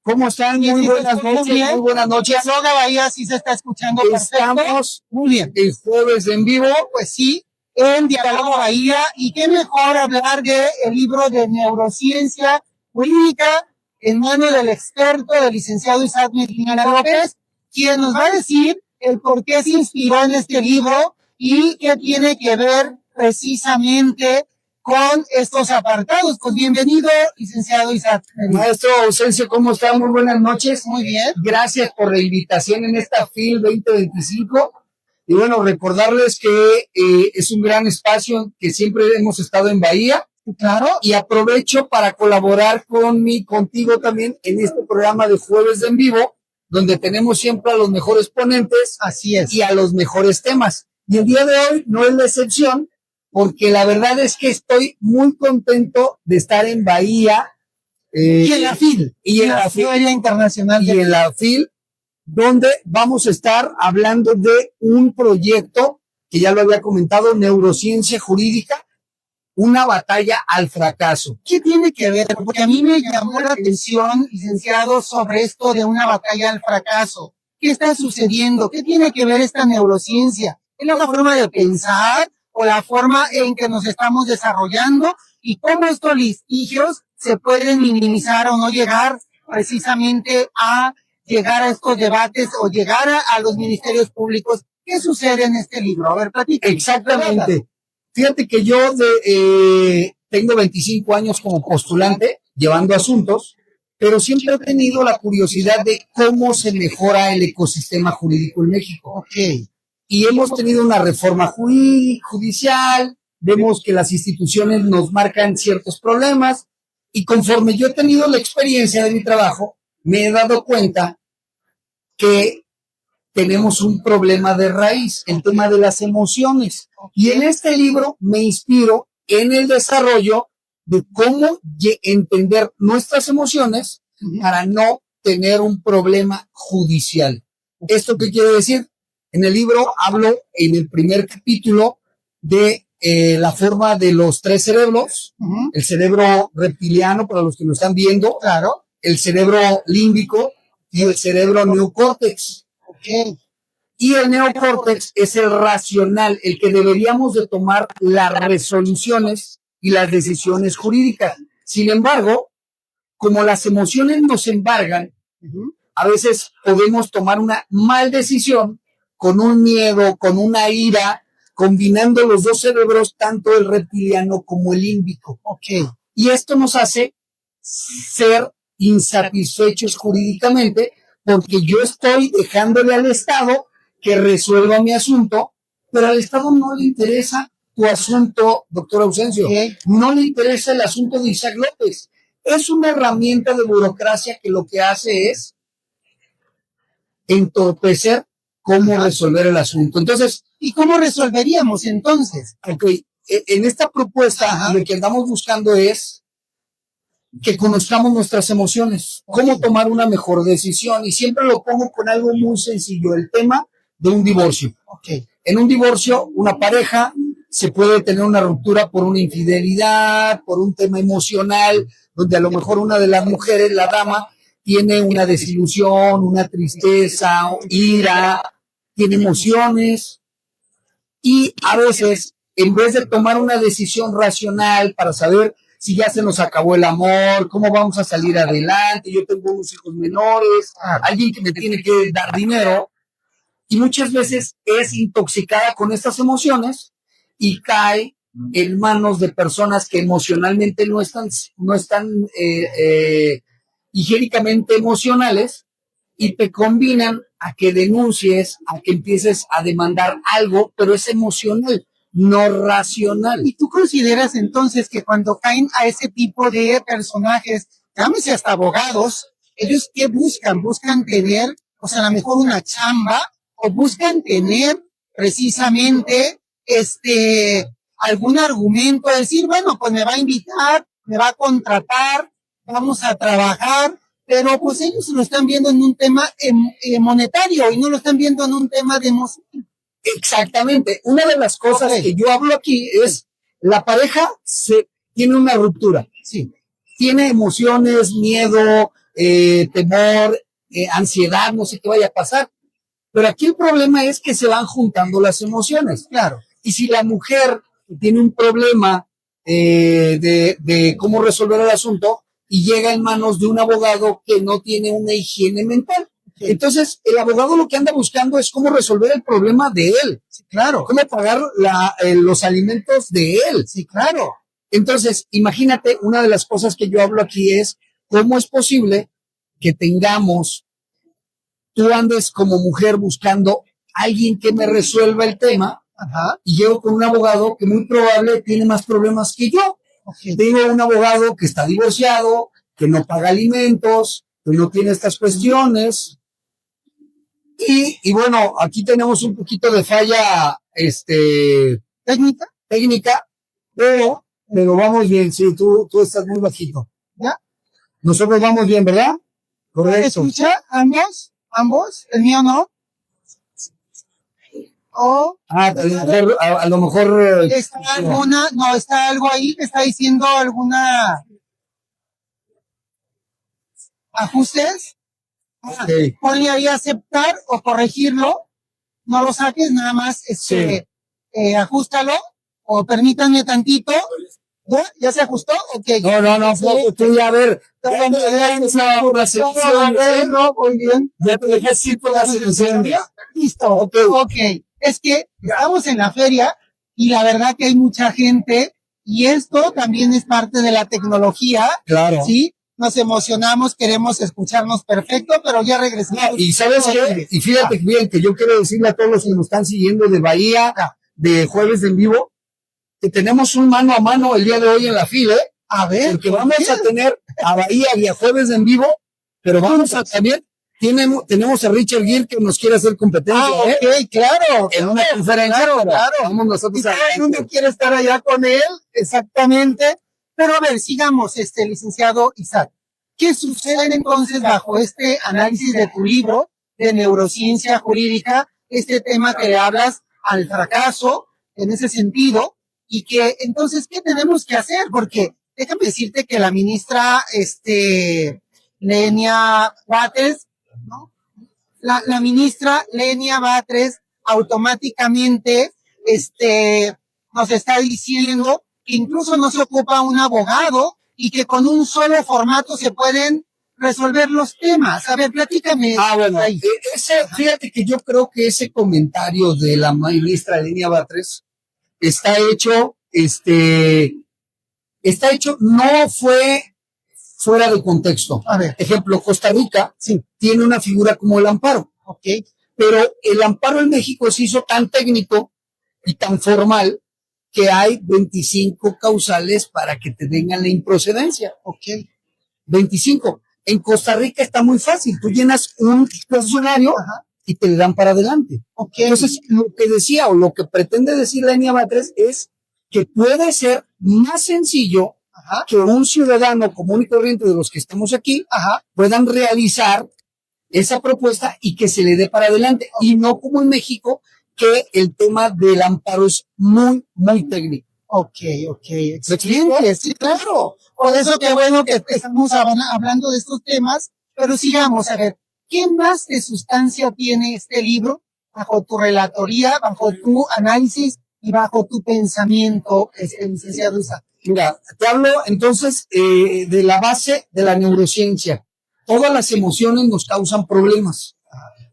¿Cómo están? Muy buenas noches, muy buenas noches. Yoga Bahía sí se está escuchando Estamos muy bien. El jueves en vivo, pues sí, en Diálogo Bahía, y qué mejor hablar de el libro de neurociencia jurídica en manos del experto, del licenciado Isaac Medina López, quien nos va a decir el por qué se inspiró en este libro y qué tiene que ver precisamente con estos apartados. Pues bienvenido, licenciado Isaac. Maestro Ausencio, ¿cómo está? Muy buenas noches. Muy bien. Gracias por la invitación en esta FIL 2025. Y bueno, recordarles que es un gran espacio que siempre hemos estado en Bahía. Claro. Y aprovecho para colaborar contigo también en este programa de Jueves en Vivo, donde tenemos siempre a los mejores ponentes. Así es. Y a los mejores temas. Y el día de hoy no es la excepción, porque la verdad es que estoy muy contento de estar en Bahía. Y en la FIL. Y en la Feria Internacional. Y en la FIL, donde vamos a estar hablando de un proyecto que ya lo había comentado, neurociencia jurídica, una batalla al fracaso. ¿Qué tiene que ver? Porque a mí me llamó la atención, licenciado, sobre esto de una batalla al fracaso. ¿Qué está sucediendo? ¿Qué tiene que ver esta neurociencia? ¿Es la forma de pensar o la forma en que nos estamos desarrollando? ¿Y cómo estos litigios se pueden minimizar o no llegar precisamente a llegar a estos debates o llegar a los ministerios públicos? ¿Qué sucede en este libro? A ver, platica. Exactamente. Fíjate que yo tengo 25 años como postulante, llevando asuntos, pero siempre he tenido la curiosidad de cómo se mejora el ecosistema jurídico en México. Okay. Y hemos tenido una reforma judicial, vemos que las instituciones nos marcan ciertos problemas, y conforme yo he tenido la experiencia de mi trabajo, me he dado cuenta que tenemos un problema de raíz, el tema de las emociones. Y en este libro me inspiro en el desarrollo de cómo entender nuestras emociones para no tener un problema judicial. ¿Esto qué quiere decir? En el libro hablo en el primer capítulo de la forma de los tres cerebros, el cerebro reptiliano, para los que lo están viendo, claro, el cerebro límbico y el cerebro neocórtex. Okay. Y el neocórtex es el racional, el que deberíamos de tomar las resoluciones y las decisiones jurídicas. Sin embargo, como las emociones nos embargan, a veces podemos tomar una mal decisión con un miedo, con una ira, combinando los dos cerebros, tanto el reptiliano como el límbico. Okay. Y esto nos hace ser insatisfechos jurídicamente, porque yo estoy dejándole al Estado que resuelva mi asunto, pero al Estado no le interesa tu asunto, doctor Ausencio. Okay. No le interesa el asunto de Isaac López. Es una herramienta de burocracia que lo que hace es entorpecer cómo resolver el asunto. Entonces, ¿y cómo resolveríamos entonces? Okay, en esta propuesta lo que andamos buscando es que conozcamos nuestras emociones, cómo tomar una mejor decisión, y siempre lo pongo con algo muy sencillo, el tema de un divorcio. Okay. En un divorcio, una pareja se puede tener una ruptura por una infidelidad, por un tema emocional, donde a lo mejor una de las mujeres, la dama, tiene una desilusión, una tristeza, ira, tiene emociones, y a veces, en vez de tomar una decisión racional para saber si ya se nos acabó el amor, cómo vamos a salir adelante, yo tengo unos hijos menores, alguien que me tiene que dar dinero, y muchas veces es intoxicada con estas emociones y cae en manos de personas que emocionalmente no están higiénicamente emocionales, y te combinan a que denuncies, a que empieces a demandar algo, pero es emocional, no racional. ¿Y tú consideras entonces que cuando caen a ese tipo de personajes, llámese hasta abogados, ellos qué buscan? ¿Buscan tener, o sea, a lo mejor una chamba, o buscan tener precisamente algún argumento, decir, bueno, pues me va a invitar, me va a contratar, vamos a trabajar, pero pues ellos lo están viendo en un tema monetario y no lo están viendo en un tema de emoción? Exactamente. Una de las cosas que yo hablo aquí es, la pareja tiene una ruptura. Sí. Tiene emociones, miedo, temor, ansiedad, no sé qué vaya a pasar. Pero aquí el problema es que se van juntando las emociones. Claro. Y si la mujer tiene un problema de cómo resolver el asunto y llega en manos de un abogado que no tiene una higiene mental, entonces el abogado lo que anda buscando es cómo resolver el problema de él. Sí, claro. Cómo pagar los alimentos de él. Sí, claro. Entonces, imagínate, una de las cosas que yo hablo aquí es cómo es posible que tú andes como mujer buscando a alguien que me resuelva el tema. Ajá. Y llego con un abogado que muy probable tiene más problemas que yo. Okay. Tengo un abogado que está divorciado, que no paga alimentos, que no tiene estas cuestiones. Y bueno, aquí tenemos un poquito de falla técnica, pero vamos bien. Sí, tú estás muy bajito. ¿Ya? Nosotros vamos bien, ¿verdad? Correcto. ¿Escucha? ¿Ambos? ¿El mío no? A lo mejor está algo ahí que está diciendo alguna ajustes. Okay. Ponle ahí aceptar o corregirlo, no lo saques, nada más ajústalo o permítanme tantito. ¿Ya se ajustó? Okay. No, tú ya a ver. Muy bien. Ya te dejé así por la solución. Listo. Okay. Es que estamos en la feria y la verdad que hay mucha gente y esto también es parte de la tecnología. Claro. Sí. Nos emocionamos, queremos escucharnos perfecto, pero ya regresamos. Y ¿sabes qué? Y fíjate bien que yo quiero decirle a todos los que nos están siguiendo de Bahía, de Jueves en Vivo, que tenemos un mano a mano el día de hoy en la fila, ¿eh? A ver. Porque vamos a tener a Bahía y a Jueves en Vivo, pero vamos a también, tenemos a Richard Gere que nos quiere hacer competencia, claro. En una conferencia, claro. Vamos nosotros a ver. Uno quiere estar allá con él, exactamente. Pero a ver, sigamos, licenciado Isaac. ¿Qué sucede entonces bajo este análisis de tu libro de neurociencia jurídica, este tema que le hablas al fracaso en ese sentido? Y que entonces, ¿qué tenemos que hacer? Porque déjame decirte que la ministra, Lenia Batres, ¿no? La ministra Lenia Batres automáticamente, nos está diciendo que incluso no se ocupa un abogado y que con un solo formato se pueden resolver los temas. A ver, platícame. Bueno, fíjate que yo creo que ese comentario de la ministra Lenia Batres está hecho, no fue fuera de contexto. A ver. Ejemplo, Costa Rica tiene una figura como el amparo. Okay. Pero el amparo en México se hizo tan técnico y tan formal que hay 25 causales para que te tengan la improcedencia. 25. En Costa Rica está muy fácil. Tú llenas un cuestionario y te le dan para adelante. Entonces, lo que decía o lo que pretende decir Lenia Batres es que puede ser más sencillo que un ciudadano común y corriente de los que estamos aquí puedan realizar esa propuesta y que se le dé para adelante. Y no como en México, que el tema del amparo es muy, muy técnico. Excelente, sí, claro. Por eso qué bueno que estamos hablando de estos temas, pero sigamos a ver, ¿qué más de sustancia tiene este libro bajo tu relatoría, bajo tu análisis y bajo tu pensamiento, licenciado Isaac? Mira, te hablo entonces de la base de la neurociencia. Todas las emociones nos causan problemas.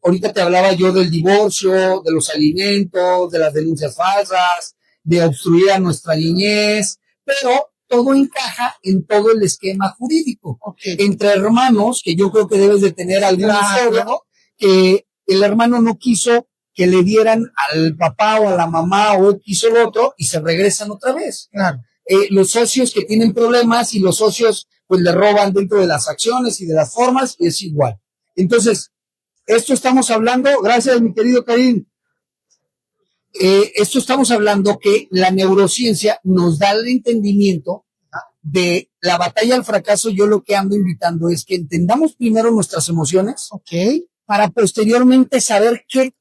Ahorita te hablaba yo del divorcio, de los alimentos, de las denuncias falsas, de obstruir a nuestra niñez, pero todo encaja en todo el esquema jurídico. Entre hermanos, que yo creo que debes de tener alguna historia, ¿no? Que el hermano no quiso que le dieran al papá o a la mamá o quiso el otro y se regresan otra vez. Claro. Los socios que tienen problemas y los socios pues le roban dentro de las acciones y de las formas y es igual. Entonces, esto estamos hablando, gracias mi querido Karim, esto estamos hablando que la neurociencia nos da el entendimiento de la batalla al fracaso. Yo lo que ando invitando es que entendamos primero nuestras emociones para posteriormente saber qué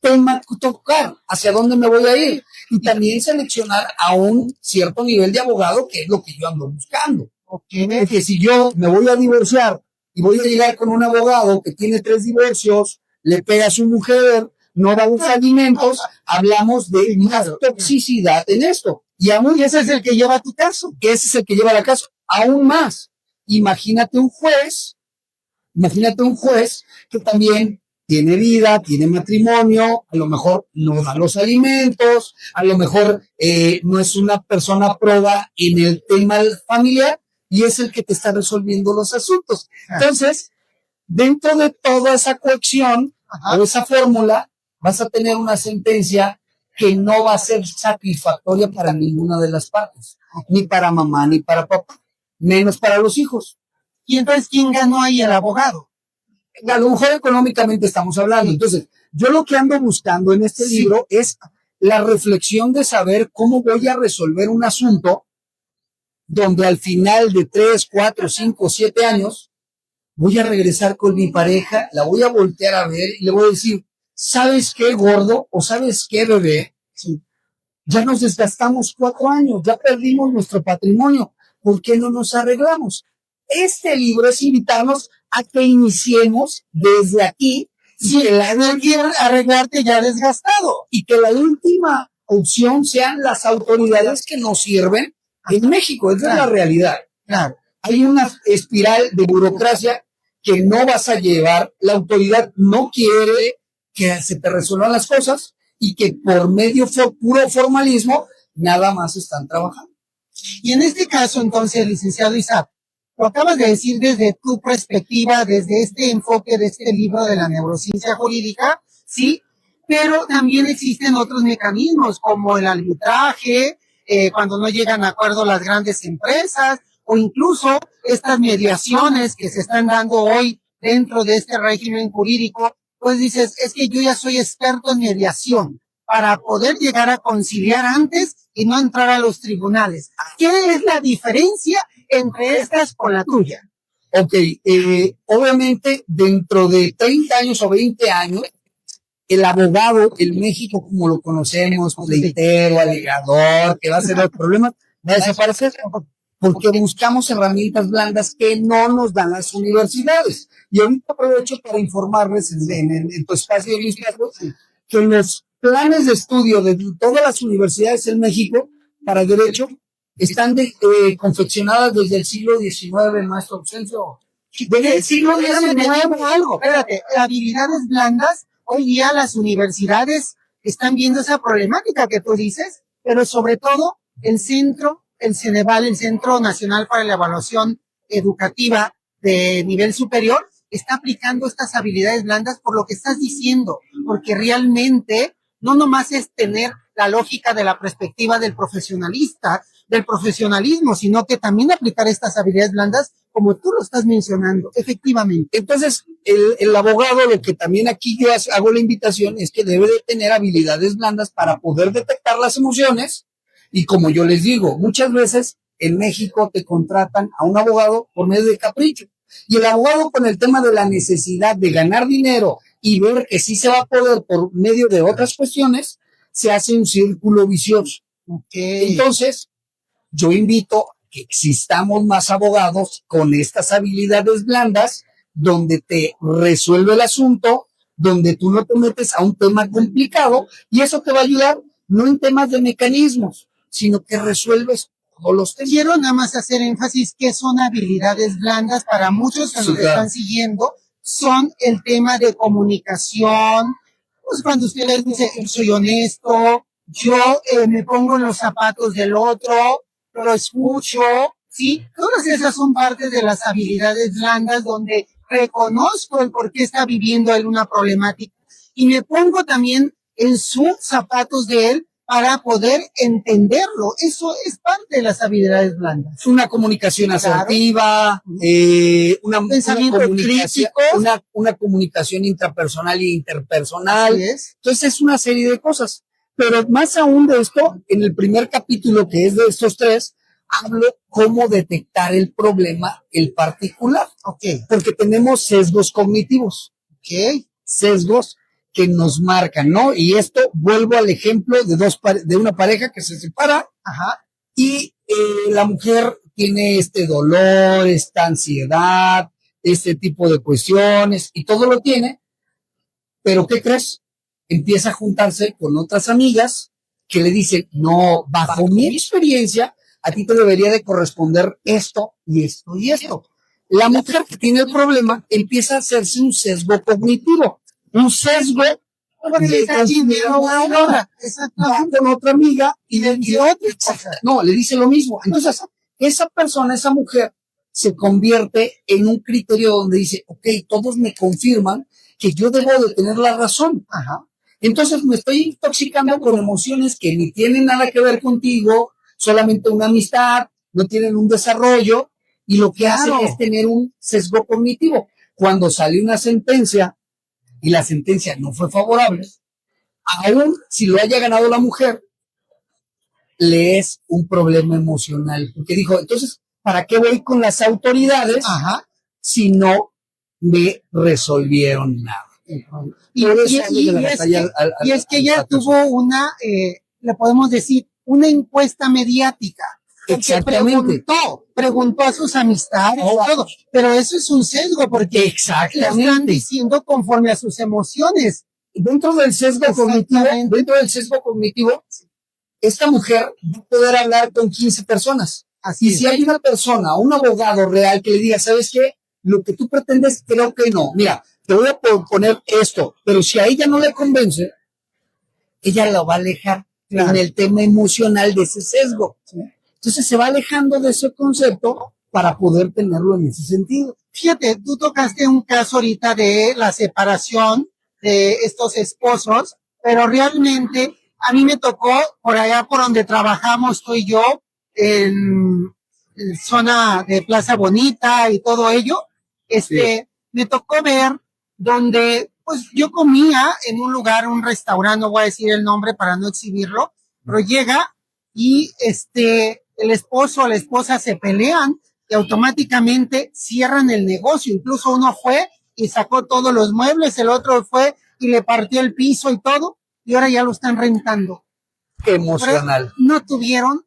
tema tocar, hacia dónde me voy a ir y también seleccionar a un cierto nivel de abogado, que es lo que yo ando buscando. Porque si yo me voy a divorciar y voy a llegar con un abogado que tiene 3 divorcios, le pega a su mujer, no da los alimentos, hablamos de más toxicidad en esto. Y aún ese es el que lleva tu caso, que ese es el que lleva la caso. Aún más, imagínate un juez que también tiene vida, tiene matrimonio, a lo mejor no da los alimentos, a lo mejor no es una persona proba en el tema familiar y es el que te está resolviendo los asuntos. Entonces, dentro de toda esa coacción o esa fórmula, vas a tener una sentencia que no va a ser satisfactoria para ninguna de las partes, ni para mamá ni para papá, menos para los hijos. Y entonces, ¿quién ganó ahí? El abogado. A lo mejor económicamente estamos hablando. Entonces, yo lo que ando buscando en este libro es la reflexión de saber cómo voy a resolver un asunto donde al final de 3, 4, 5, 7 años voy a regresar con mi pareja, la voy a voltear a ver y le voy a decir, ¿sabes qué, gordo? ¿O sabes qué, bebé? Ya nos desgastamos 4 años, ya perdimos nuestro patrimonio. ¿Por qué no nos arreglamos? Este libro es invitarnos a que iniciemos desde aquí. Si no quieren arreglarte ya desgastado. Y que la última opción sean las autoridades que nos sirven en México. Esa es la realidad. Claro. Hay una espiral de burocracia que no vas a llevar. La autoridad no quiere que se te resuelvan las cosas y que por medio puro formalismo nada más están trabajando. Y en este caso, entonces, licenciado Isaac, lo acabas de decir desde tu perspectiva, desde este enfoque de este libro de la neurociencia jurídica, sí, pero también existen otros mecanismos como el arbitraje, cuando no llegan a acuerdo las grandes empresas, o incluso estas mediaciones que se están dando hoy dentro de este régimen jurídico, pues dices, es que yo ya soy experto en mediación para poder llegar a conciliar antes y no entrar a los tribunales. ¿Qué es la diferencia entre estas con la tuya? Ok, obviamente dentro de 30 años o 20 años, el abogado, el México como lo conocemos, pleitero, alegador, que va a ser el problema, va a desaparecer porque buscamos herramientas blandas que no nos dan las universidades. Y ahorita aprovecho para informarles en tu espacio de liderazgo que los planes de estudio de todas las universidades en México para derecho están confeccionadas desde el siglo XIX, maestro Ausencio. Desde el siglo XIX algo. Espérate, habilidades blandas, hoy día las universidades están viendo esa problemática que tú dices, pero sobre todo el CENEVAL, el Centro Nacional para la Evaluación Educativa de Nivel Superior, está aplicando estas habilidades blandas por lo que estás diciendo, porque realmente no nomás es tener la lógica de la perspectiva del profesionalista, del profesionalismo, sino que también aplicar estas habilidades blandas como tú lo estás mencionando, efectivamente. Entonces, el abogado, lo que también aquí yo hago la invitación es que debe de tener habilidades blandas para poder detectar las emociones y como yo les digo, muchas veces en México te contratan a un abogado por medio de capricho y el abogado con el tema de la necesidad de ganar dinero y ver que sí se va a poder por medio de otras cuestiones, se hace un círculo vicioso. Okay. Entonces, yo invito a que existamos más abogados con estas habilidades blandas, donde te resuelve el asunto, donde tú no te metes a un tema complicado, y eso te va a ayudar no en temas de mecanismos, sino que resuelves todos los temas. Quiero nada más hacer énfasis que son habilidades blandas para muchos que nos están siguiendo, son el tema de comunicación, pues cuando usted dice, soy honesto, yo me pongo en los zapatos del otro, lo escucho, ¿sí? Todas esas son partes de las habilidades blandas donde reconozco el por qué está viviendo él una problemática y me pongo también en sus zapatos de él para poder entenderlo. Eso es parte de las habilidades blandas. Una comunicación asertiva, una comunicación intrapersonal e interpersonal. Así es. Entonces es una serie de cosas. Pero más aún de esto, en el primer capítulo, que es de estos 3, hablo cómo detectar el problema, el particular. Okay. Porque tenemos sesgos cognitivos. Okay. Sesgos que nos marcan, ¿no? Y esto, vuelvo al ejemplo de una pareja que se separa. Ajá. Y la mujer tiene este dolor, esta ansiedad, este tipo de cuestiones y todo lo tiene, pero ¿qué crees? Empieza a juntarse con otras amigas que le dicen, no, bajo mi experiencia, a ti te debería de corresponder esto y esto y esto. La mujer que tiene el problema empieza a hacerse un sesgo cognitivo, un sesgo de va con otra amiga y le dice no, le dice lo mismo. Entonces, esa persona, esa mujer, se convierte en un criterio donde dice, ok, todos me confirman que yo debo de tener la razón. Ajá. Entonces me estoy intoxicando con emociones que ni tienen nada que ver contigo, solamente una amistad, no tienen un desarrollo, y lo que hacen es tener un sesgo cognitivo. Cuando sale una sentencia y la sentencia no fue favorable, aún si lo haya ganado la mujer, le es un problema emocional. Porque dijo, entonces, ¿para qué voy con las autoridades si no me resolvieron nada? Y es que ella tuvo una, le podemos decir, una encuesta mediática. Exactamente. Preguntó a sus amistades, todo. Pero eso es un sesgo porque le están diciendo conforme a sus emociones. Dentro del sesgo cognitivo, esta mujer va a poder hablar con 15 personas. Así si hay una persona, un abogado real que le diga, ¿sabes qué? Lo que tú pretendes, creo que no. Mira, te voy a poner esto, pero si a ella no le convence, ella lo va a alejar en el tema emocional de ese sesgo. ¿Sí? Entonces se va alejando de ese concepto para poder tenerlo en ese sentido. Fíjate, tú tocaste un caso ahorita de la separación de estos esposos, pero realmente a mí me tocó por allá por donde trabajamos tú y yo, en zona de Plaza Bonita y todo ello, me tocó ver donde pues yo comía en un lugar, un restaurante, no voy a decir el nombre para no exhibirlo, pero llega y el esposo o la esposa se pelean y automáticamente cierran el negocio. Incluso uno fue y sacó todos los muebles, el otro fue y le partió el piso y todo, y ahora ya lo están rentando. Qué emocional. Pero no tuvieron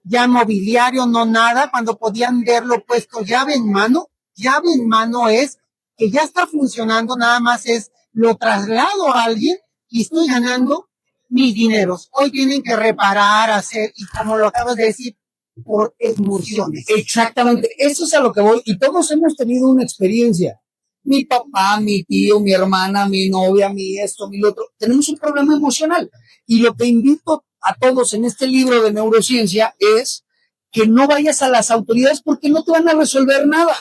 ya mobiliario, no nada, cuando podían verlo puesto llave en mano. Llave en mano es que ya está funcionando, nada más es lo traslado a alguien y estoy ganando mis dineros. Hoy tienen que reparar, hacer, y como lo acabas de decir, por emociones. Exactamente, eso es a lo que voy, y todos hemos tenido una experiencia. Mi papá, mi tío, mi hermana, mi novia, mi esto, mi lo otro. Tenemos un problema emocional. Y lo que invito a todos en este libro de neurociencia es que no vayas a las autoridades porque no te van a resolver nada.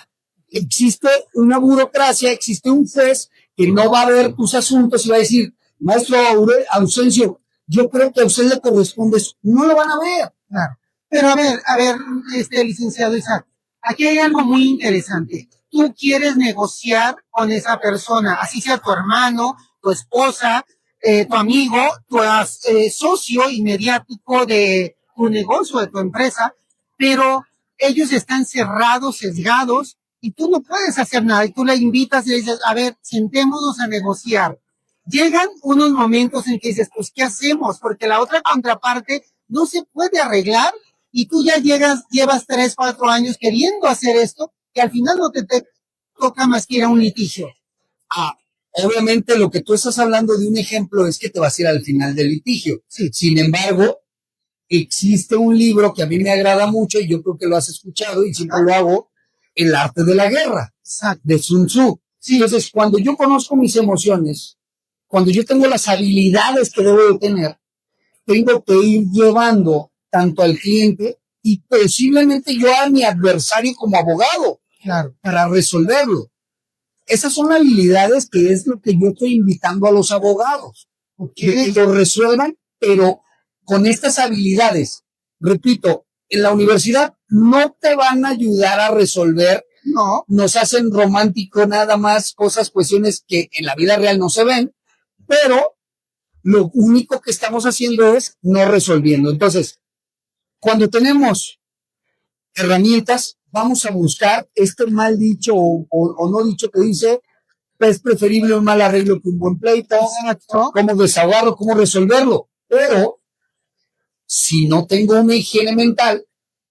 Existe una burocracia, existe un juez que no va a ver tus asuntos y va a decir, maestro Ausencio, yo creo que a usted le corresponde eso. No lo van a ver. Claro. Pero a ver, licenciado Isaac, aquí hay algo muy interesante. Tú quieres negociar con esa persona, así sea tu hermano, tu esposa, tu amigo, tu socio inmediático de tu negocio, de tu empresa, pero ellos están cerrados, sesgados, y tú no puedes hacer nada. Y tú le invitas y le dices, a ver, sentémonos a negociar. Llegan unos momentos en que dices, pues, ¿qué hacemos? Porque la otra contraparte no se puede arreglar y tú ya llevas 3, 4 años queriendo hacer esto que al final no te toca más que ir a un litigio. Obviamente lo que tú estás hablando de un ejemplo es que te vas a ir al final del litigio. Sí. Sin embargo, existe un libro que a mí me agrada mucho y yo creo que lo has escuchado y siempre lo hago, El arte de la guerra, de Sun Tzu. Sí. Entonces, cuando yo conozco mis emociones, cuando yo tengo las habilidades que debo de tener, tengo que ir llevando tanto al cliente y posiblemente yo a mi adversario como abogado, para resolverlo. Esas son habilidades que es lo que yo estoy invitando a los abogados, que lo resuelvan, pero con estas habilidades. Repito, en la universidad no te van a ayudar a resolver, no, nos hacen romántico nada más cuestiones que en la vida real no se ven, pero lo único que estamos haciendo es no resolviendo. Entonces, cuando tenemos herramientas, vamos a buscar este mal dicho o no dicho que dice, es preferible un mal arreglo que un buen pleito, cómo desahogarlo, cómo resolverlo. Pero si no tengo una higiene mental,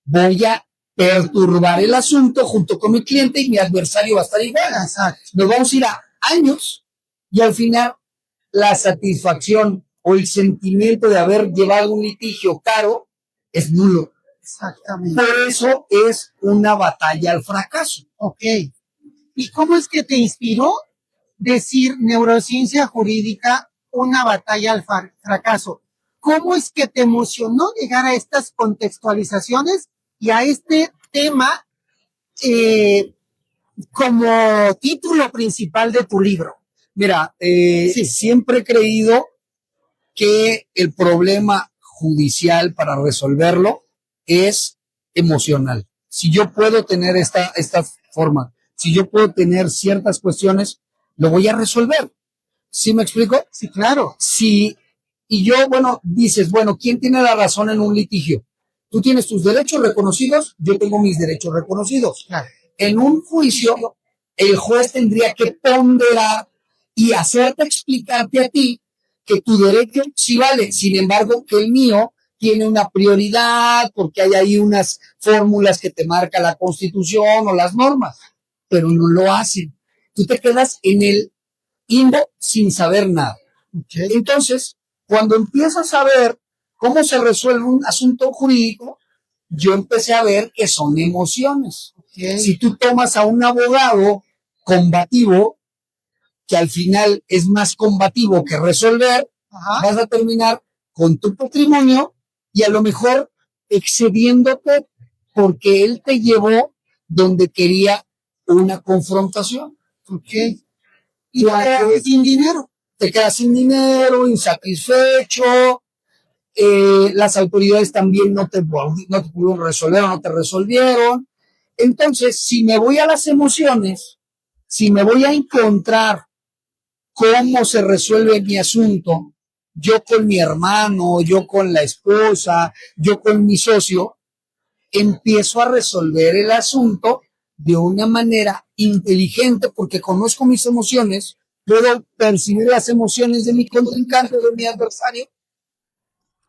voy a perturbar el asunto junto con mi cliente y mi adversario va a estar igual. Exacto. Nos vamos a ir a años y al final la satisfacción o el sentimiento de haber llevado un litigio caro es nulo. Exactamente. Por eso es una batalla al fracaso. Ok. ¿Y cómo es que te inspiró decir neurociencia jurídica, una batalla al fracaso? ¿Cómo es que te emocionó llegar a estas contextualizaciones y a este tema como título principal de tu libro? Mira, siempre he creído que el problema judicial para resolverlo es emocional. Si yo puedo tener esta forma, si yo puedo tener ciertas cuestiones, lo voy a resolver. ¿Sí me explico? Sí, claro. Sí. Y yo, bueno, dices, bueno, ¿quién tiene la razón en un litigio? Tú tienes tus derechos reconocidos, yo tengo mis derechos reconocidos. Claro. En un juicio, el juez tendría que ponderar y hacerte explicarte a ti que tu derecho sí vale, sin embargo, que el mío tiene una prioridad porque hay ahí unas fórmulas que te marca la Constitución o las normas, pero no lo hacen. Tú te quedas en el limbo sin saber nada. Okay. Entonces, cuando empiezas a ver cómo se resuelve un asunto jurídico, yo empecé a ver que son emociones. Okay. Si tú tomas a un abogado combativo, que al final es más combativo que resolver, Ajá. vas a terminar con tu patrimonio y a lo mejor excediéndote porque él te llevó donde quería una confrontación. Ok. Y te quedas sin dinero. Te quedas sin dinero, insatisfecho, las autoridades también no te pudieron resolver o no te resolvieron. Entonces, si me voy a las emociones, si me voy a encontrar cómo se resuelve mi asunto, yo con mi hermano, yo con la esposa, yo con mi socio, empiezo a resolver el asunto de una manera inteligente porque conozco mis emociones, puedo percibir las emociones de mi contrincante, de mi adversario,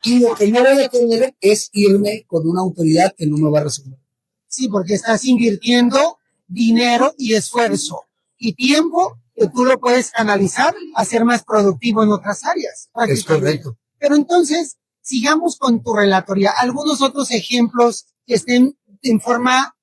y lo que no voy a tener es irme con una autoridad que no me va a resolver. Sí, porque estás invirtiendo dinero y esfuerzo y tiempo que tú lo puedes analizar a ser más productivo en otras áreas. Es correcto. Pero entonces, sigamos con tu relatoría. Algunos otros ejemplos que estén en forma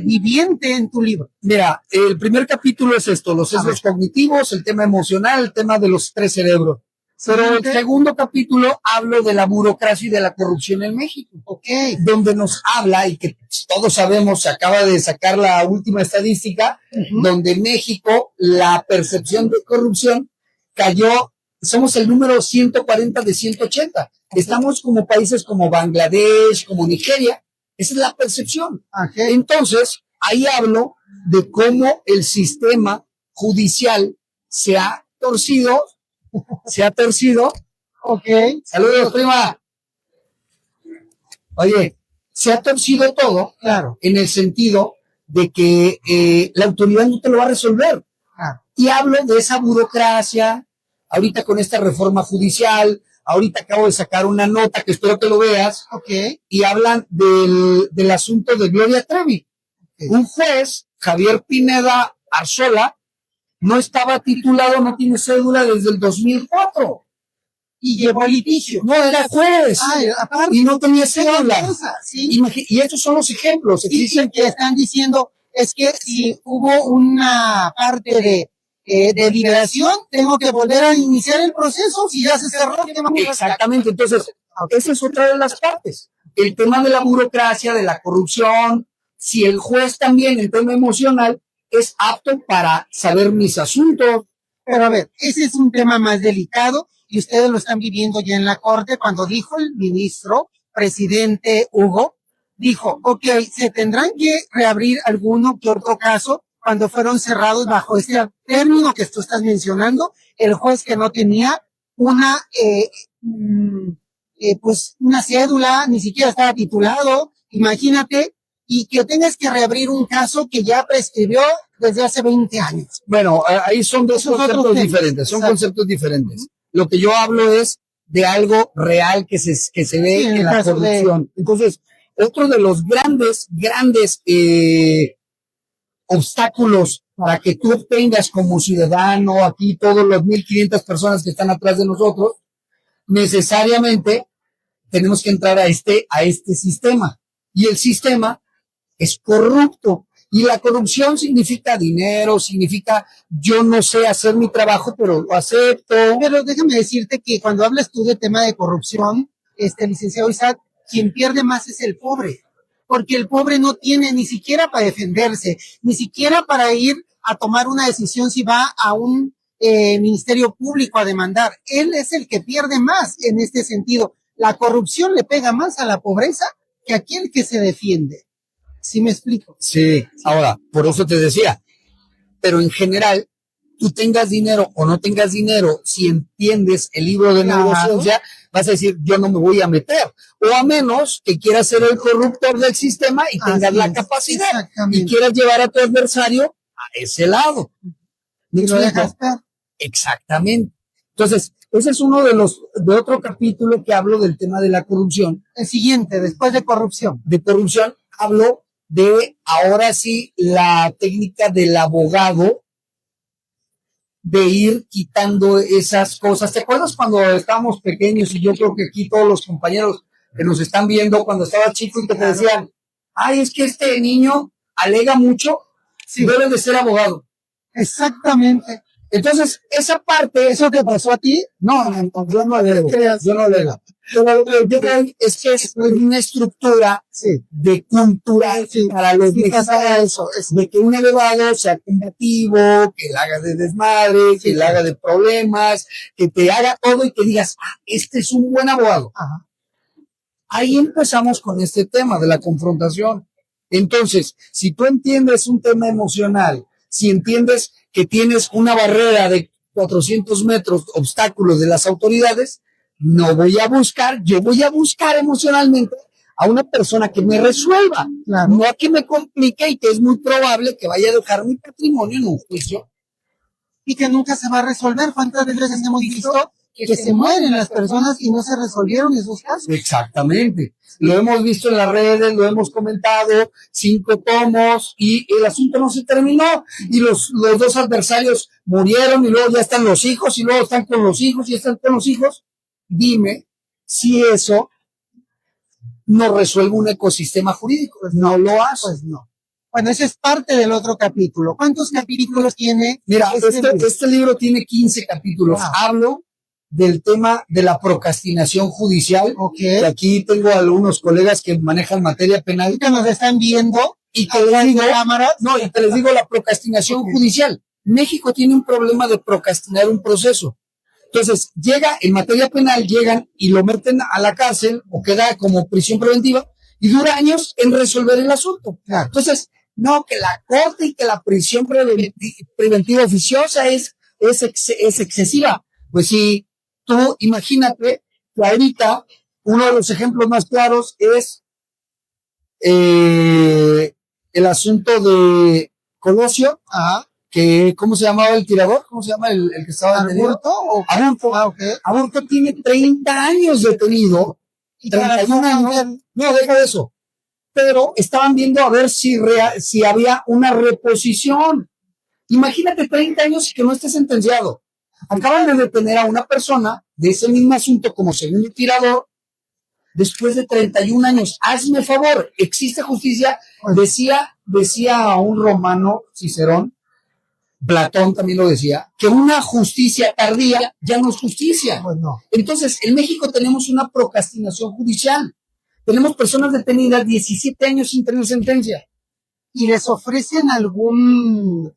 viviente en tu libro. Mira, el primer capítulo es esto, los sesgos cognitivos, el tema emocional, el tema de los tres cerebros. Pero el segundo capítulo hablo de la burocracia y de la corrupción en México. Okay. Donde nos habla, y que todos sabemos, se acaba de sacar la última estadística, donde en México la percepción de corrupción cayó, somos el número 140 de 180. Estamos como países como Bangladesh, como Nigeria. Esa es la percepción. Okay. Entonces, ahí hablo de cómo el sistema judicial se ha torcido. Ok. Saludos, prima. Oye, se ha torcido todo, claro, en el sentido de que la autoridad no te lo va a resolver. Claro. Y hablo de esa burocracia, ahorita con esta reforma judicial, ahorita acabo de sacar una nota que espero que lo veas, y hablan del asunto de Gloria Trevi. Un juez, Javier Pineda Arzola, no estaba titulado, no tiene cédula desde el 2004. Y llevó litigio. No, era juez. Y no tenía cédula. ¿Sí? Y estos son los ejemplos. Dicen que están diciendo, es que si hubo una parte de liberación, tengo que volver a iniciar el proceso si ya se cerró. Exactamente. Entonces, esa es otra de las partes. El tema de la burocracia, de la corrupción, si el juez también, el tema emocional, es apto para saber mis asuntos. Pero a ver, ese es un tema más delicado y ustedes lo están viviendo ya en la corte cuando dijo el ministro, presidente Hugo, dijo, ok, se tendrán que reabrir alguno que otro caso cuando fueron cerrados bajo este término que tú estás mencionando, el juez que no tenía una, pues una cédula, ni siquiera estaba titulado, imagínate, y que tengas que reabrir un caso que ya prescribió desde hace 20 años. Bueno, ahí son dos conceptos diferentes, son conceptos diferentes. Lo que yo hablo es de algo real que se ve en la corrupción. Entonces, otro de los grandes obstáculos para que tú obtengas como ciudadano, aquí todos los 1,500 personas que están atrás de nosotros, necesariamente tenemos que entrar a este sistema. Y el sistema es corrupto. Y la corrupción significa dinero, significa yo no sé hacer mi trabajo, pero lo acepto. Pero déjame decirte que cuando hablas tú de tema de corrupción, licenciado Isaac, quien pierde más es el pobre, porque el pobre no tiene ni siquiera para defenderse, ni siquiera para ir a tomar una decisión si va a un ministerio público a demandar. Él es el que pierde más en este sentido. La corrupción le pega más a la pobreza que a aquel que se defiende. ¿Sí me explico? Sí, ahora, por eso te decía, pero en general, tú tengas dinero o no tengas dinero, si entiendes el libro de negocios ya, vas a decir, yo no me voy a meter, o a menos que quieras ser el corruptor del sistema y tengas la capacidad, y quieras llevar a tu adversario a ese lado. ¿Y lo dejas peor? Exactamente. Entonces, ese es uno de otro capítulo que hablo del tema de la corrupción. El siguiente, después de corrupción. De corrupción, hablo de, ahora sí, la técnica del abogado de ir quitando esas cosas. ¿Te acuerdas cuando estábamos pequeños? Y yo creo que aquí todos los compañeros que nos están viendo cuando estaba chico y que te decían, ay, es que este niño alega mucho, debe de ser abogado. Exactamente. Entonces, esa parte, ¿eso te pasó a ti? No, yo no alego. Yo no alego. Pero lo que yo creo es que es una estructura de cultura para los mexicanos, de que un abogado sea combativo, que la haga de desmadre, que la haga de problemas, que te haga todo y que digas, este es un buen abogado. Ajá. Ahí empezamos con este tema de la confrontación. Entonces, si tú entiendes un tema emocional, si entiendes que tienes una barrera de 400 metros, obstáculos de las autoridades, yo voy a buscar emocionalmente a una persona que me resuelva, no a que me complique y que es muy probable que vaya a dejar mi patrimonio en un juicio. Y que nunca se va a resolver. ¿Cuántas veces hemos visto que se mueren las personas y no se resolvieron esos casos? Exactamente. Lo hemos visto en las redes, lo hemos comentado, 5 tomos y el asunto no se terminó y los dos adversarios murieron y luego ya están los hijos y luego están con los hijos y están con los hijos. Dime si eso no resuelve un ecosistema jurídico. Pues no lo hace. Pues no. Bueno, ese es parte del otro capítulo. ¿Cuántos capítulos tiene? Mira, este libro tiene 15 capítulos. Hablo del tema de la procrastinación judicial. Okay. Aquí tengo algunos colegas que manejan materia penal. Que nos están viendo y que les digo, y que les digo la procrastinación judicial. México tiene un problema de procrastinar un proceso. Entonces, en materia penal, llegan y lo meten a la cárcel o queda como prisión preventiva y dura años en resolver el asunto. Claro. Entonces, no, que la corte y que la prisión preventiva oficiosa es excesiva. Pues sí, tú imagínate que ahorita uno de los ejemplos más claros es el asunto de Colosio. Ajá. Que, ¿cómo se llamaba el tirador? ¿Cómo se llama el que estaba detenido? Aburto tiene 30 años detenido. 31 años. No, deja de eso. Pero estaban viendo a ver si había una reposición. Imagínate 30 años y que no esté sentenciado. Acaban de detener a una persona de ese mismo asunto como segundo tirador después de 31 años. Hazme favor, ¿existe justicia? Decía un romano, Cicerón, Platón también lo decía, que una justicia tardía ya no es justicia. Pues no. Entonces, en México tenemos una procrastinación judicial. Tenemos personas detenidas 17 años sin tener sentencia. ¿Y les ofrecen algún,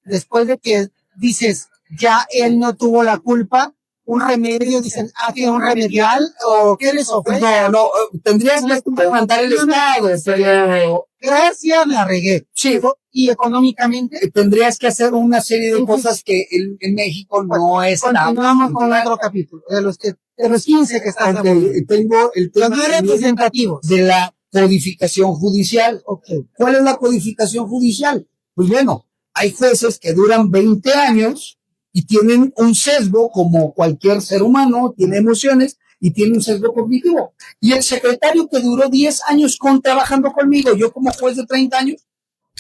después de que dices, ya él no tuvo la culpa, un remedio, dicen, que un remedial, o qué les ofrecen? No, tendrías que mandar el Estado, pero... Gracias, la regué. Sí. Y económicamente tendrías que hacer una serie de cosas que en México no está. Continuamos con otro capítulo, de los 15 que están tengo el tema los representativos de la codificación judicial. Okay. ¿Cuál es la codificación judicial? Pues bueno, hay jueces que duran 20 años y tienen un sesgo como cualquier ser humano, tiene emociones y tiene un sesgo cognitivo. Y el secretario que duró 10 años trabajando conmigo, yo como juez de 30 años,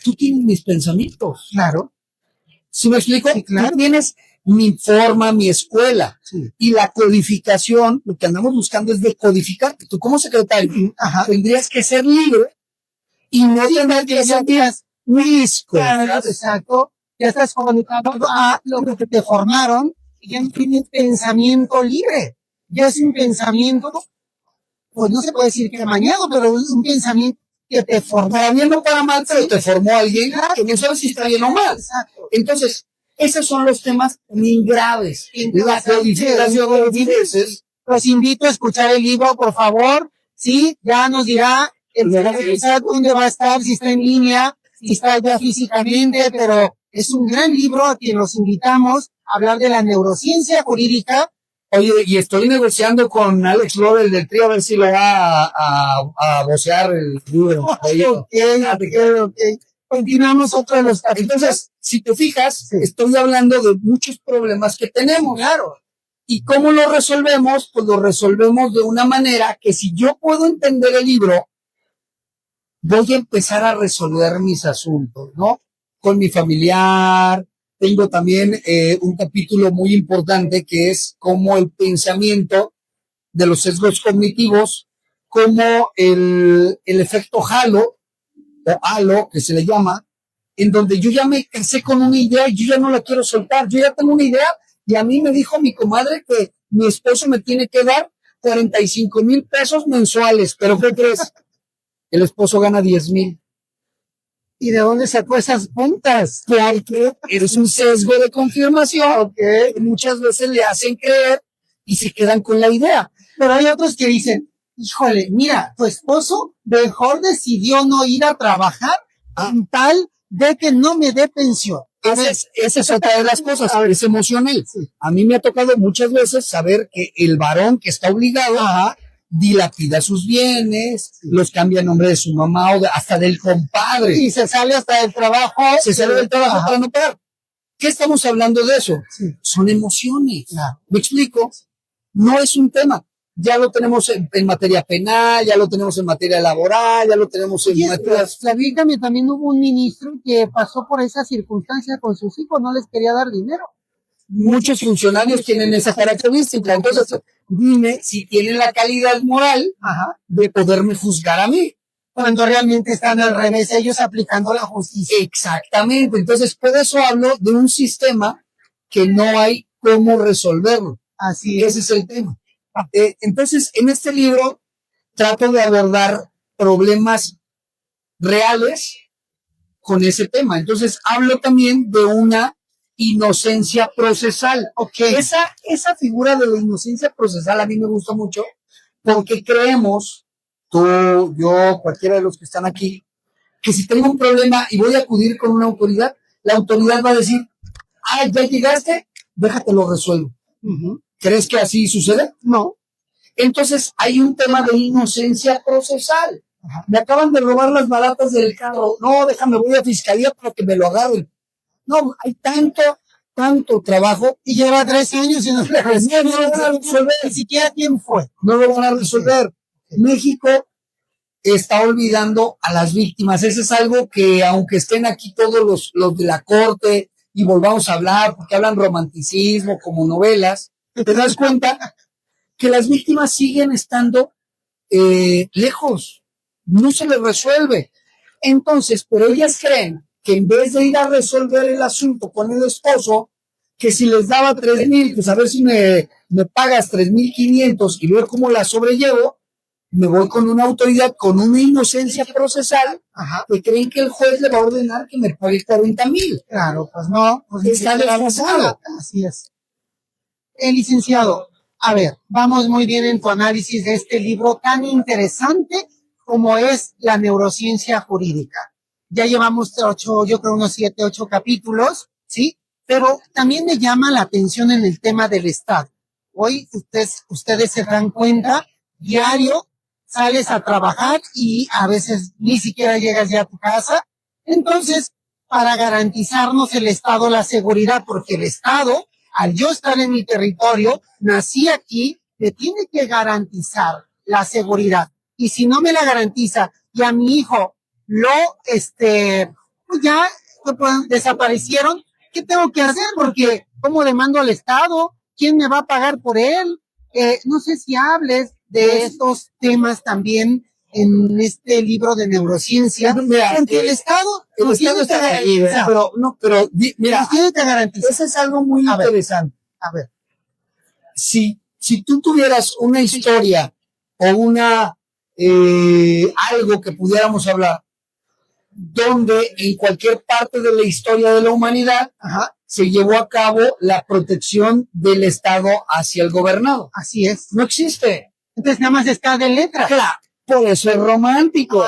tú tienes mis pensamientos. Claro. ¿Sí me explico? Sí, claro. Tú tienes mi forma, mi escuela. Sí. Y la codificación, lo que andamos buscando es decodificar. Tú como secretario tendrías que ser libre y no tener que sentir mis cosas. Exacto. Ya estás comunicando a lo que te formaron y ya no tienes pensamiento libre. Ya es un pensamiento, pues no se puede decir que amañado, pero es un pensamiento que te formó. Para bien o para mal, pero te formó alguien que no sabe si está bien o mal. Exacto. Entonces, esos son los temas muy graves. La codificación de los intereses. Los invito a escuchar el libro, por favor. Sí, ya nos dirá dónde va a estar, si está en línea, si está ya físicamente, pero es un gran libro a quien los invitamos a hablar de la neurociencia jurídica. Oye, y estoy negociando con Alex Lobel del TRI a ver si lo va a vocear el libro. Okay. Continuamos otro de los capítulos. Entonces, si te fijas, estoy hablando de muchos problemas que tenemos. Claro. ¿Y cómo lo resolvemos? Pues lo resolvemos de una manera que si yo puedo entender el libro, voy a empezar a resolver mis asuntos, ¿no? Con mi familiar. Tengo también un capítulo muy importante que es cómo el pensamiento de los sesgos cognitivos, como el efecto halo, o halo, que se le llama, en donde yo ya me casé con una idea y yo ya no la quiero soltar. Yo ya tengo una idea y a mí me dijo mi comadre que mi esposo me tiene que dar 45,000 pesos mensuales. ¿Pero qué crees? El esposo gana 10,000. ¿Y de dónde sacó esas puntas? Porque eres un sesgo de confirmación que muchas veces le hacen creer y se quedan con la idea. Pero hay otros que dicen, híjole, mira, tu esposo mejor decidió no ir a trabajar en tal de que no me dé pensión. Esa es otra de las cosas, es emocional. Sí. A mí me ha tocado muchas veces saber que el varón que está obligado dilapida sus bienes, los cambia a nombre de su mamá o hasta del compadre. Y se sale hasta del trabajo. Se sale del trabajo para no pagar. ¿Qué estamos hablando de eso? Sí. Son emociones. ¿Me explico? No es un tema. Ya lo tenemos en materia penal, ya lo tenemos en materia laboral, ya lo tenemos en materia... Platícame, también hubo un ministro que pasó por esa circunstancia con sus hijos, no les quería dar dinero. Muchos funcionarios tienen esa característica. Entonces, dime si tienen la calidad moral de poderme juzgar a mí. Cuando realmente están al revés, ellos aplicando la justicia. Exactamente. Entonces, por eso hablo de un sistema que no hay cómo resolverlo. Así es. Ese es el tema. Entonces, en este libro trato de abordar problemas reales con ese tema. Entonces, hablo también de una inocencia procesal. Okay. Esa figura de la inocencia procesal a mí me gusta mucho porque creemos, tú, yo, cualquiera de los que están aquí, que si tengo un problema y voy a acudir con una autoridad, la autoridad va a decir, ya llegaste, déjate lo resuelvo. ¿Crees que así sucede? No. Entonces hay un tema de inocencia procesal. Me acaban de robar las baratas del carro. No, déjame, voy a fiscalía para que me lo agarren. No, hay tanto trabajo. Y lleva 3 años y no lo van a resolver. Ni siquiera quién fue. No lo van a resolver. México está olvidando a las víctimas. Eso es algo que, aunque estén aquí todos los de la corte y volvamos a hablar, porque hablan romanticismo como novelas, te das cuenta que las víctimas siguen estando lejos. No se les resuelve. Entonces, pero ellas creen que en vez de ir a resolver el asunto con el esposo, que si les daba 3,000, pues a ver si me pagas 3,500 y ver cómo la sobrellevo, me voy con una autoridad con una inocencia procesal, que creen que el juez le va a ordenar que me pague 40,000. Claro, pues no, pues está desfasado. Así es. Licenciado, a ver, vamos muy bien en tu análisis de este libro tan interesante como es la neurociencia jurídica. Ya llevamos 8, yo creo unos 7, 8 capítulos, ¿sí? Pero también me llama la atención en el tema del Estado. Hoy ustedes se dan cuenta, diario sales a trabajar y a veces ni siquiera llegas ya a tu casa. Entonces, para garantizarnos el Estado la seguridad, porque el Estado, al yo estar en mi territorio, nací aquí, me tiene que garantizar la seguridad. Y si no me la garantiza y a mi hijo lo, pues ya pues, desaparecieron, ¿qué tengo que hacer? Porque, ¿cómo demando al Estado? ¿Quién me va a pagar por él? No sé si hables de estos temas también en este libro de neurociencia. Mira, porque el Estado está ahí, mira, tiene que garantizar. eso es algo muy interesante. A ver. Si tú tuvieras una historia o algo que pudiéramos hablar, donde en cualquier parte de la historia de la humanidad se llevó a cabo la protección del Estado hacia el gobernado. Así es. No existe. Entonces nada más está de letra. Claro, por eso es romántico.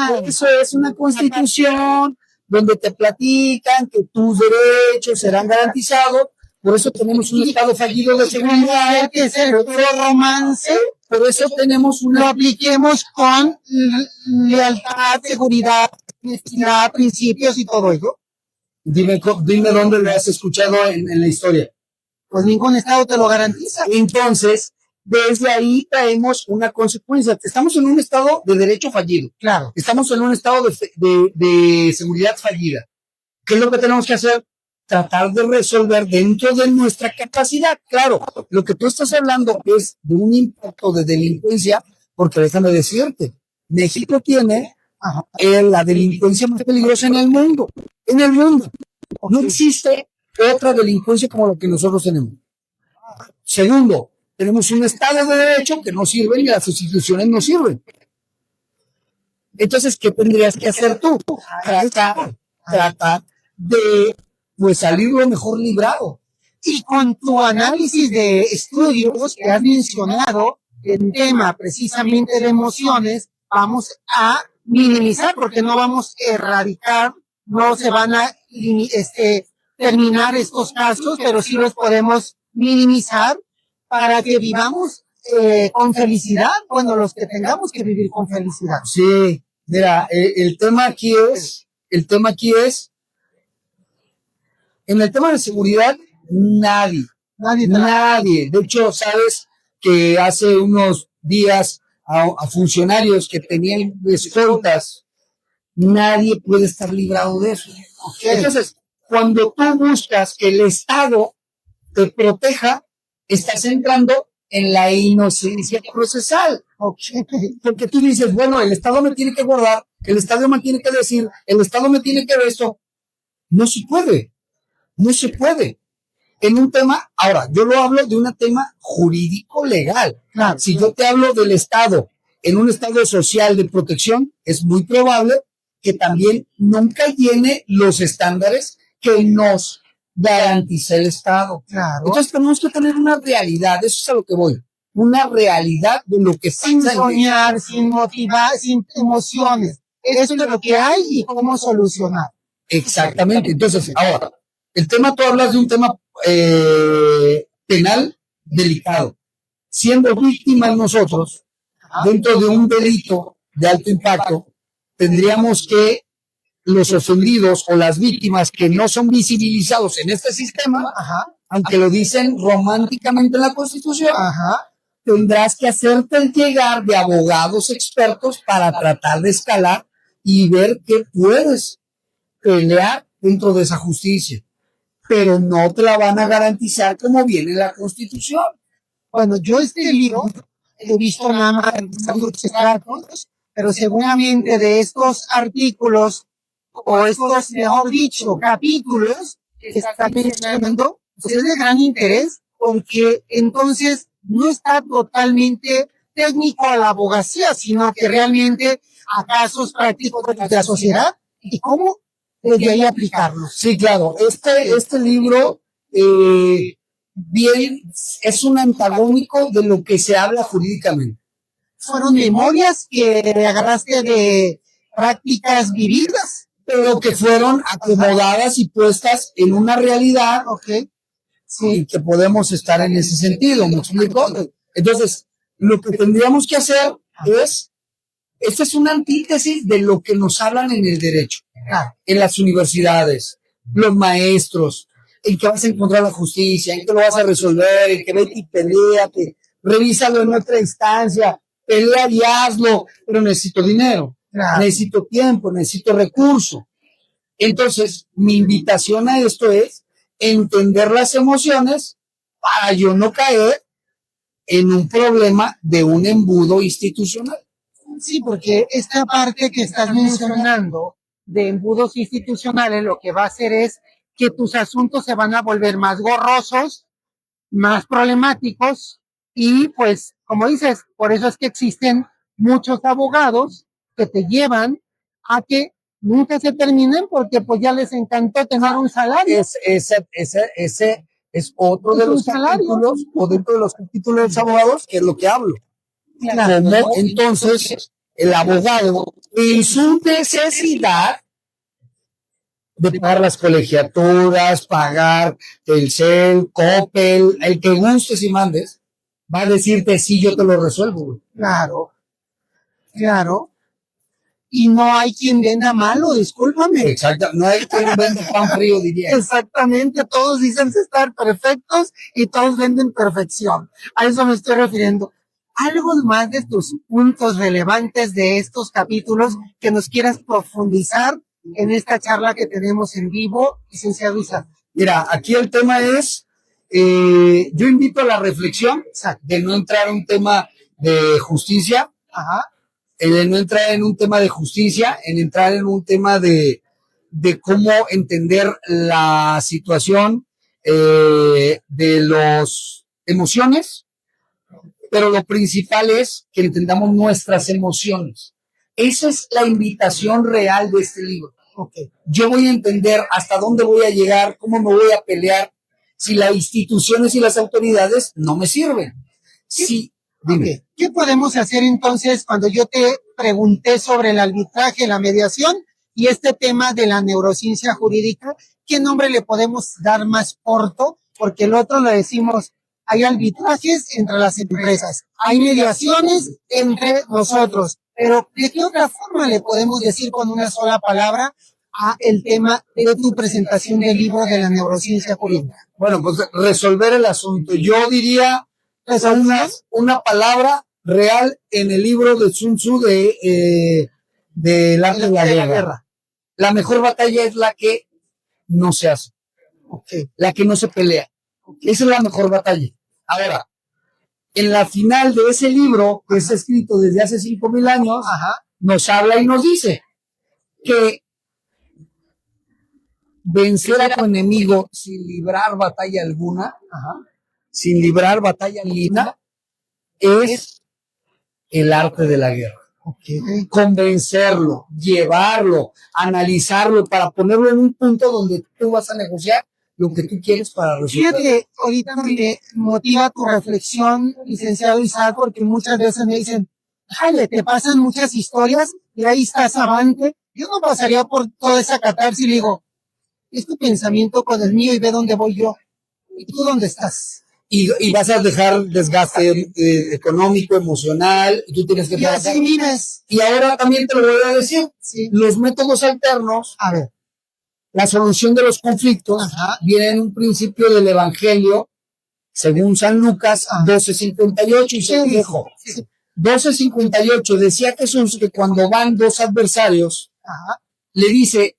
Por eso es una constitución donde te platican que tus derechos serán garantizados. Por eso tenemos un Estado fallido de seguridad. Que es el romance. Por eso tenemos lo apliquemos con lealtad, seguridad, honestidad, principios y todo eso. Dime dónde lo has escuchado en la historia. Pues ningún Estado te lo garantiza. Entonces, desde ahí traemos una consecuencia. Estamos en un Estado de derecho fallido. Claro. Estamos en un Estado de seguridad fallida. ¿Qué es lo que tenemos que hacer? Tratar de resolver dentro de nuestra capacidad. Claro, lo que tú estás hablando es de un impacto de delincuencia, porque déjame decirte, México tiene la delincuencia más peligrosa en el mundo. En el mundo. No existe otra delincuencia como la que nosotros tenemos. Segundo, tenemos un Estado de Derecho que no sirve y las instituciones no sirven. Entonces, ¿qué tendrías que hacer tú? Tratar de salir lo mejor librado. Y con tu análisis de estudios que has mencionado, en tema precisamente de emociones, vamos a minimizar, porque no vamos a erradicar, no se van a terminar estos casos, pero sí los podemos minimizar para que vivamos con felicidad, bueno, los que tengamos que vivir con felicidad. Sí, mira, el tema aquí es, en el tema de seguridad, nadie. De hecho, sabes que hace unos días a funcionarios que tenían escoltas, nadie puede estar librado de eso. Entonces, cuando tú buscas que el Estado te proteja, estás entrando en la inocencia procesal. Porque tú dices, bueno, el Estado me tiene que guardar, el Estado me tiene que decir, el Estado me tiene que ver esto. No se puede. En un tema, ahora, yo lo hablo de un tema jurídico legal. Claro. Si yo te hablo del Estado, en un Estado social de protección, es muy probable que también nunca llene los estándares que nos garantiza el Estado. Claro. Entonces tenemos que tener una realidad, eso es a lo que voy, una realidad de lo que sin soñar, sin motivar, sin emociones. Esto es lo que hay y cómo solucionar. Exactamente. Entonces, ahora, el tema, tú hablas de un tema penal delicado. Siendo víctimas nosotros, dentro de un delito de alto impacto, tendríamos que los ofendidos o las víctimas que no son visibilizados en este sistema, aunque lo dicen románticamente en la Constitución, tendrás que hacerte llegar de abogados expertos para tratar de escalar y ver qué puedes pelear dentro de esa justicia. Pero no te la van a garantizar como viene la Constitución. Bueno, yo este libro he visto nada más extractos, pero seguramente de estos artículos o estos, mejor dicho, capítulos que está mencionando, pues es de gran interés, porque entonces no está totalmente técnico a la abogacía, sino que realmente a casos prácticos de la sociedad y cómo desde ahí aplicarlo. Sí, claro. Este libro bien es un antagónico de lo que se habla jurídicamente. Fueron memorias que agarraste de prácticas vividas, pero que fueron acomodadas y puestas en una realidad, sí, y que podemos estar en ese sentido, ¿me explico? Entonces, lo que tendríamos que hacer es, esta es una antítesis de lo que nos hablan en el derecho, en las universidades, los maestros, en que vas a encontrar la justicia, en que lo vas a resolver, en que vete y peleate. revísalo en otra instancia, pelea y hazlo, pero necesito dinero, necesito tiempo, necesito recurso. Entonces, mi invitación a esto es entender las emociones para yo no caer en un problema de un embudo institucional. Sí, porque esta parte que estás mencionando de embudos institucionales lo que va a hacer es que tus asuntos se van a volver más gorrosos, más problemáticos y pues, como dices, por eso es que existen muchos abogados que te llevan a que nunca se terminen porque pues ya les encantó tener un salario. Ese es otro de los capítulos, o dentro de los capítulos de los abogados, que es lo que hablo. Claro. Como entonces el abogado, en su necesidad de pagar las colegiaturas, pagar el CEL, Coppel, el que gustes y mandes, va a decirte sí, yo te lo resuelvo. Claro, claro. Y no hay quien venda malo, discúlpame. Exacto, no hay quien venda pan frío, diría. Exactamente, todos dicen estar perfectos y todos venden perfección. A eso me estoy refiriendo. Algo más de tus puntos relevantes de estos capítulos que nos quieras profundizar en esta charla que tenemos en vivo, licenciado Isaac. Mira, aquí el tema es, yo invito a la reflexión de no entrar en un tema de justicia, de no entrar en un tema de justicia, en entrar en un tema de cómo entender la situación de las emociones, pero lo principal es que entendamos nuestras emociones. Esa es la invitación real de este libro. Yo voy a entender hasta dónde voy a llegar, cómo me voy a pelear, si las instituciones y las autoridades no me sirven. Sí, dime. ¿Qué podemos hacer entonces cuando yo te pregunté sobre el arbitraje, la mediación y este tema de la neurociencia jurídica? ¿Qué nombre le podemos dar más corto? Porque el otro le decimos, hay arbitrajes entre las empresas, hay mediaciones entre nosotros, pero ¿de qué otra forma le podemos decir con una sola palabra a el tema de tu presentación del libro de la neurociencia jurídica? Bueno, pues resolver el asunto. Yo diría una palabra real en el libro de Sun Tzu de El arte de la guerra. La mejor batalla es la que no se hace, la que no se pelea. Esa es la mejor batalla. Ahora, en la final de ese libro, que es escrito desde hace 5,000 años, nos habla y nos dice que vencer a tu enemigo sin librar batalla alguna, es el arte de la guerra. Convencerlo, llevarlo, analizarlo para ponerlo en un punto donde tú vas a negociar lo que tú quieres para resolver. Fíjate, ahorita me motiva tu reflexión, licenciado Isaac, porque muchas veces me dicen, jale, te pasan muchas historias y ahí estás avante. Yo no pasaría por toda esa catarsis y le digo, es tu pensamiento con el mío y ve dónde voy yo. ¿Y tú dónde estás? Y vas a dejar desgaste económico, emocional, y tú tienes que trabajar. Y así vives. Y ahora también te lo voy a decir, los métodos alternos, la solución de los conflictos, viene en un principio del Evangelio, según San Lucas 12:58, y se dijo, 12:58, decía Jesús que cuando van dos adversarios, le dice,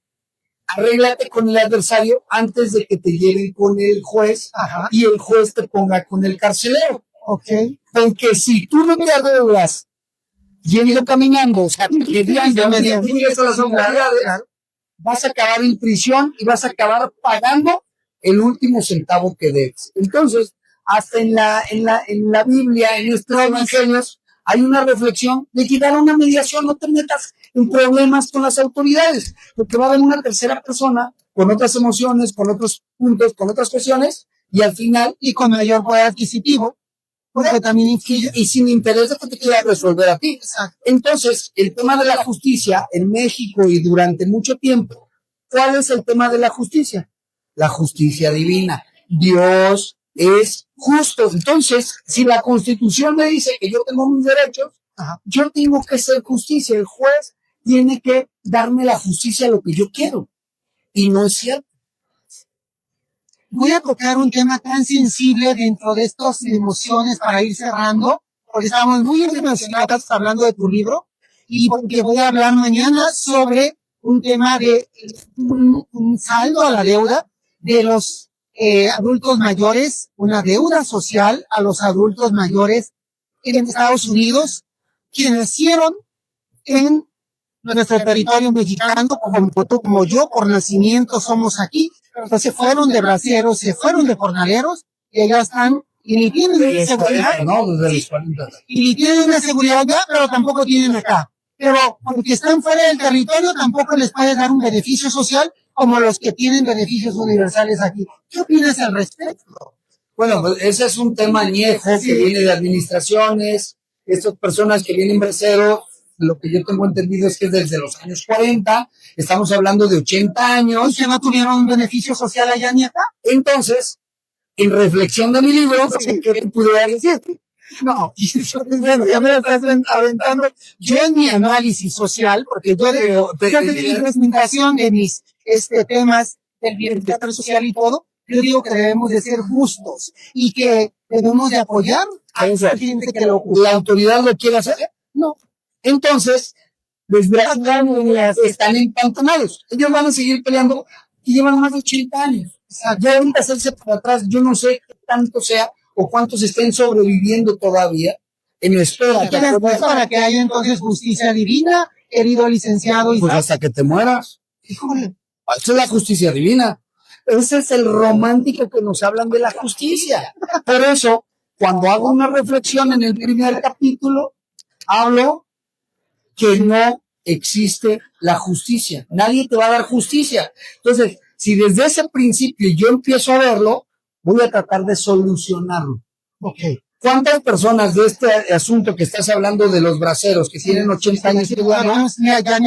arréglate con el adversario antes de que te lleven con el juez y el juez te ponga con el carcelero. Porque si tú no te arreglas yendo caminando, o sea, mediando las autoridades, vas a acabar en prisión y vas a acabar pagando el último centavo que debes. Entonces, hasta en la Biblia, en nuestros evangelios, hay una reflexión de llegar a una mediación. No te metas en problemas con las autoridades, porque va a haber una tercera persona con otras emociones, con otros puntos, con otras cuestiones, y al final, y con mayor poder adquisitivo, porque también influye, y sin interés de que te quiera resolver a ti. Entonces, el tema de la justicia en México y durante mucho tiempo, ¿cuál es el tema de la justicia? La justicia divina. Dios es justo. Entonces, si la Constitución me dice que yo tengo mis derechos, yo tengo que ser justicia. El juez tiene que darme la justicia a lo que yo quiero. Y no es cierto. voy a tocar un tema tan sensible dentro de estas emociones para ir cerrando, porque estamos muy emocionados hablando de tu libro y porque voy a hablar mañana sobre un tema de un saldo a la deuda de los adultos mayores, una deuda social a los adultos mayores en Estados Unidos, que nacieron en nuestro territorio mexicano, como tú, como yo, por nacimiento somos aquí, pero se fueron de braceros, se fueron de jornaleros, y ya están, y ni tienen seguridad, ¿no? Desde los 40. y ni tienen una seguridad ya, pero tampoco tienen acá. Pero porque están fuera del territorio, tampoco les puede dar un beneficio social como los que tienen beneficios universales aquí. ¿Qué opinas al respecto? Bueno, pues ese es un tema añejo que viene de administraciones, estas personas que vienen braceros, lo que yo tengo entendido es que desde los años 40, estamos hablando de 80 años. ¿Y que no tuvieron un beneficio social allá ni acá? Entonces, en reflexión de mi libro, ¿qué te pudiera decir? No, bueno, ya me lo estás aventando. Yo en mi análisis social, porque yo de mi presentación de mis temas del bienestar social y todo, yo digo que debemos de ser justos y que debemos de apoyar a esa gente que lo ocupa. ¿La autoridad lo quiere hacer? No. Entonces, desgraciadamente están empantonados. Ellos van a seguir peleando y llevan más de 80 años. Ya ahorita hacerse para atrás, yo no sé qué tanto sea o cuántos estén sobreviviendo todavía en espera. Para que haya entonces justicia divina, querido licenciado. Pues hasta que te mueras. Híjole. Esa es la justicia divina. Ese es el romántico que nos hablan de la justicia. Por eso, cuando hago una reflexión en el primer capítulo, hablo que no existe la justicia. Nadie te va a dar justicia. Entonces, si desde ese principio yo empiezo a verlo, voy a tratar de solucionarlo. Okay. ¿Cuántas personas de este asunto que estás hablando de los braceros que tienen 80 años,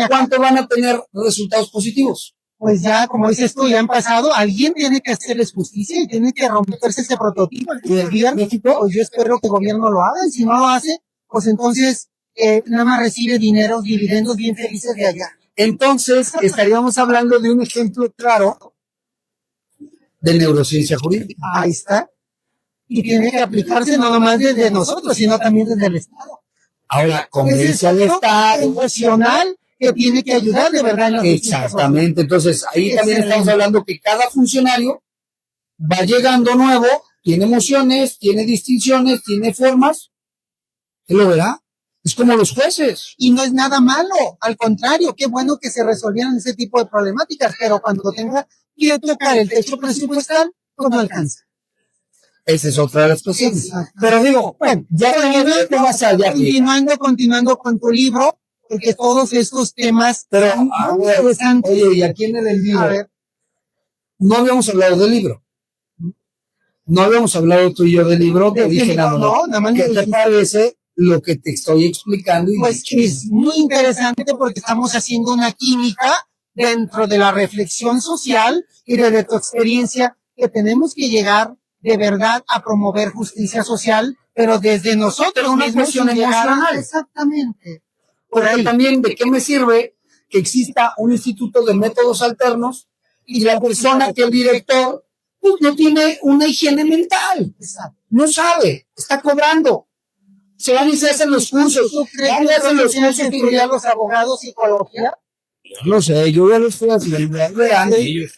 cuánto van a tener resultados positivos? Pues ya, como dices tú, ya han pasado, alguien tiene que hacerles justicia y tiene que romperse ese prototipo. Y el gobierno, pues yo espero que el gobierno lo haga, y si no lo hace, pues entonces nada más recibe dinero, dividendos bien felices de allá. Entonces, estaríamos hablando de un ejemplo claro de neurociencia jurídica. Ahí está. Y tiene que aplicarse no nomás desde nosotros, sino también desde el Estado. Ahora, convence al Estado emocional que tiene que ayudar de verdad en la justicia. Exactamente. Entonces, ahí también estamos hablando que cada funcionario va llegando nuevo, tiene emociones, tiene distinciones, tiene formas. ¿Él lo verá? Es como los jueces. Y no es nada malo, al contrario, qué bueno que se resolvieran ese tipo de problemáticas, pero cuando tenga que tocar el techo presupuestal, pues no alcanza. Esa es otra de las cuestiones. Pero digo, bueno, ya más allá. Continuando con tu libro, porque todos estos temas pero son muy interesantes. Oye, ¿y a quién le del libro? A ver. No habíamos hablado del libro. No habíamos hablado tú y yo del libro. Te dije nada más. ¿Qué te parece lo que te estoy explicando? Pues es muy interesante porque estamos haciendo una química dentro de la reflexión social y de tu experiencia que tenemos que llegar de verdad a promover justicia social, pero desde nosotros una cuestión emocional. Exactamente. Porque también, ¿de qué me sirve que exista un instituto de métodos alternos y la persona que el director pues, no tiene una higiene mental? No sabe, está cobrando. Se van y se hacen los cursos. ¿Tú crees que estudiar los abogados psicología? No sé, yo ya los fui a hacer.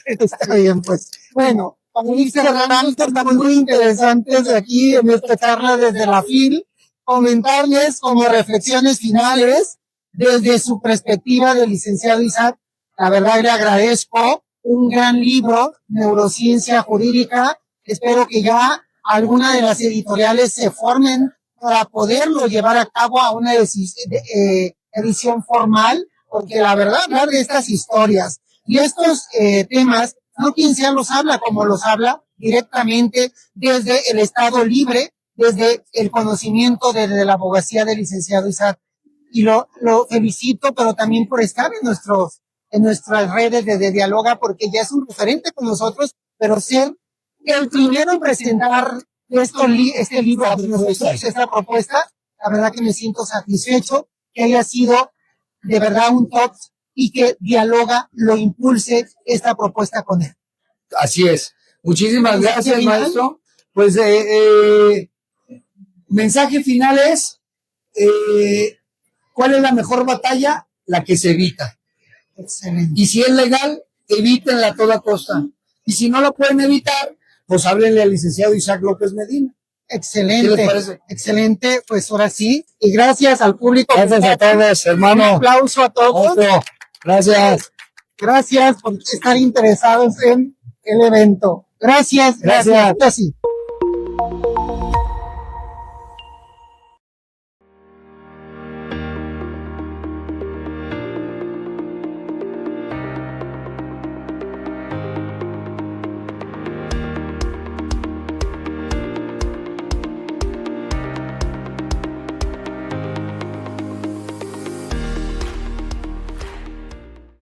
Está bien, pues. Bueno, para ir cerrando, estamos muy interesantes aquí en esta charla desde la FIL. Comentarles como reflexiones finales desde su perspectiva del licenciado Isaac. La verdad le agradezco un gran libro, Neurociencia Jurídica. Espero que ya alguna de las editoriales se formen para poderlo llevar a cabo a una edición formal, porque la verdad, hablar de estas historias y estos temas, no quien sea los habla como los habla directamente desde el Estado libre, desde el conocimiento desde la abogacía del licenciado Isaac. Y lo felicito, pero también por estar en nuestras redes de Dialoga, porque ya es un referente con nosotros, pero ser el primero en presentar este libro, esta propuesta, la verdad que me siento satisfecho que haya sido de verdad un top y que Dialoga lo impulse esta propuesta con él. Así es. Muchísimas gracias, final. maestro. Pues mensaje final es, ¿cuál es la mejor batalla? La que se evita. Excelente. Y si es legal, evítenla a toda costa. Y si no lo pueden evitar, pues háblenle al licenciado Isaac López Medina. Excelente. ¿Qué les parece? Excelente, pues ahora sí. Y gracias al público. Gracias a todos, Un hermano. aplauso a todos. Maestro, gracias. Gracias por estar interesados en el evento. Gracias. Gracias. Gracias.